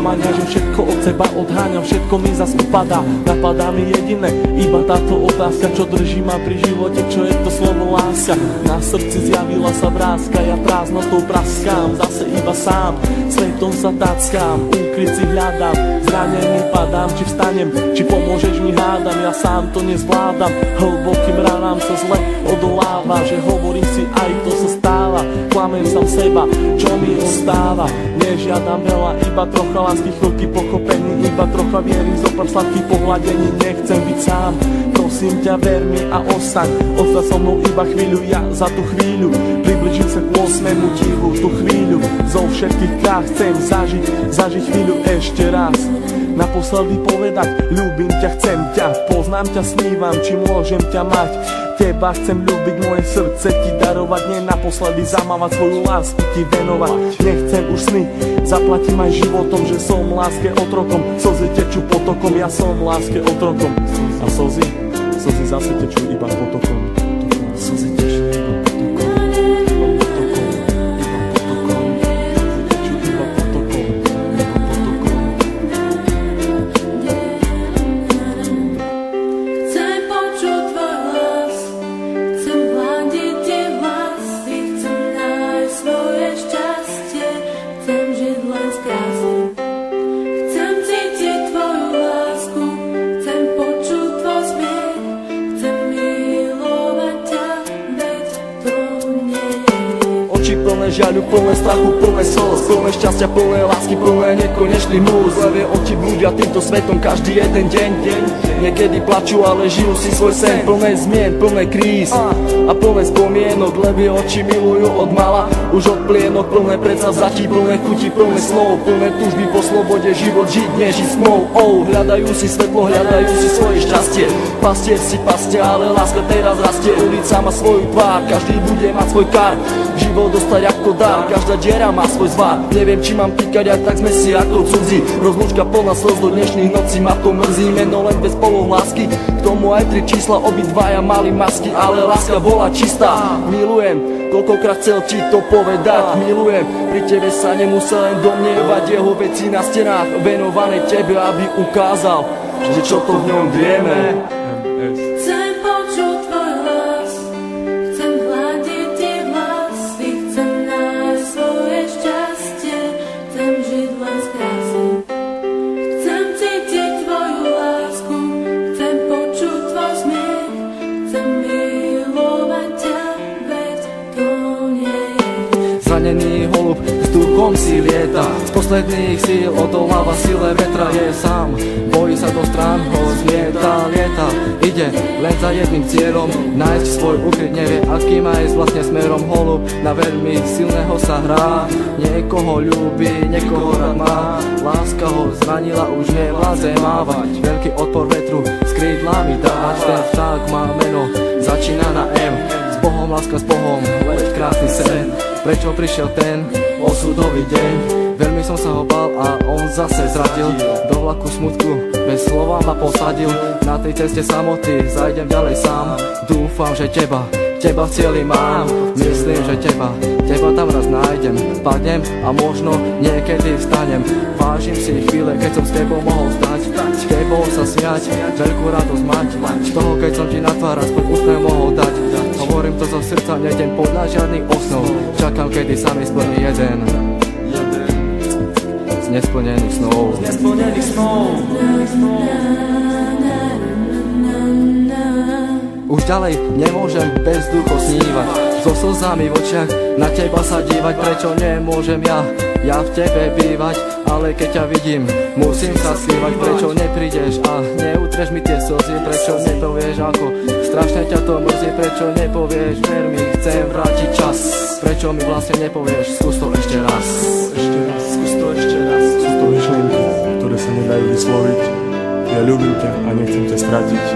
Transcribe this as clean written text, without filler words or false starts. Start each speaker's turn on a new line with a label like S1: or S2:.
S1: sklamania, že všetko od seba odháňam, všetko mi zas upadá. Napadá mi jediné, iba táto otázka, čo drží ma pri živote, čo je to slovo láska. Na srdci zjavila sa vrázka, ja prázdnotou praskám, zase iba sám, svetom sa tackám, úkryt si hľadám, zranený padám, či vstanem, či pomôžeš mi hádam, ja sám to nezvládam, hlbokým ranám sa zle odoláva, že hovorím si aj to sa stáva, klamem sám seba, čo mi ostáva, nežiadam veľa, iba trocha lásky, chvíľky pochopení, iba trocha viery, zopár sladkých pohľadení, nechcem byť sám, prosím ťa ver mi a ostaň so mnou iba chvíľu, ja za tú chvíľu približím sa k 8. divu, tú chvíľu zo všetkých krát chcem zažiť chvíľu ešte raz, naposledy povedať ľúbim ťa, chcem ťa, poznám ťa, snívam, či môžem ťa mať. Teba chcem ľúbiť, moje srdce ti darovať, nie naposledy zamávať, svoju lásku ti venovať. Nechcem už sny, zaplatím aj životom, že som láske otrokom, slzy tečú potokom, ja som láske otrokom. A slzy zase tečú iba potokom. Slzy tečú iba plné žiaľu, plné strachu, plné slz, plné šťastia, plné lásky, plné nekonečný múz. Levé oči blúdia týmto svetom každý jeden deň. Niekedy plačú, ale žijú si svoj sen, plné zmien, plné kríz a plné spomienok. Levé oči milujú od mala, už od plienok, plné predsavzatí, plné chuti, plné snov, plné túžby po slobode, život žiť, nežiť s tmou. Hľadajú si svetlo, hľadajú si svoje šťastie, pastier si pastia, ale láska teraz rastie. Ulica má svoju tvár, každý bude mať svoj kar, život dostať ako dar, každá diera má svoj zvar. Neviem, či mám týkať, aj tak sme si ako cudzí. Rozlúčka plná slz do dnešných nocí, ma to mrzí, meno len bez polohlásky. K tomu aj 3 čísla, obidvaja mali masky, ale láska bola čistá. Milujem, koľkokrát chcel ti to povedať, milujem, pri tebe sa nemusel len domnievať, jeho veci na stenách venované tebe, aby ukázal, že čo to v ňom vieme.
S2: Zranený holub vzduchom si lieta, z posledných síl odoláva sile vetra, je sám, bojí sa do strán, ho zmieta, lieta, ide len za jedným cieľom, nájsť svoj ukryt, nevie aký má ísť vlastne smerom. Holub na veľmi silného sa hrá, niekoho ľúbi, niekoho rád má, láska ho zranila, už nevládze mávať, veľký odpor vetru s krídlami dať. Ten vták má meno, začína na M, s Bohom, láska s Bohom, leď krásny sen. Prečo prišiel ten osudový deň? Veľmi som sa ho bál a on zase zradil, do vlaku smutku bez slova ma posadil. Na tej ceste samoty zajdem ďalej sám, dúfam, že teba v cieli mám. Myslím, že teba tam raz nájdem, padnem a možno niekedy vstanem. Vážim si chvíle, keď som s tebou mohol stať, s tebou sa smiať, veľkú radosť mať, z toho keď som ti na tvár aspoň úsmev mohol dať. Hovorím to zo srdca, nejdem podľa žiadnych osnov, čakám, kedy sa mi splní jeden z nesplnených snov. Už ďalej nemôžem bez ducho snívať, so slzami v očiach na teba sa dívať. Prečo nemôžem ja v tebe bývať, ale keď ťa vidím, musím sa skrývať. Prečo neprídeš a neutreš mi tie slzy, prečo nepovieš ako strašne ťa to mrzí, prečo nepovieš ver mi, chcem vrátiť čas, prečo mi vlastne nepovieš, skús to ešte raz.
S1: Skús to ešte raz. Sú to myšlienky, ktoré sa nedajú vysloviť. Ja ľúbim ťa a nechcem ťa stratiť.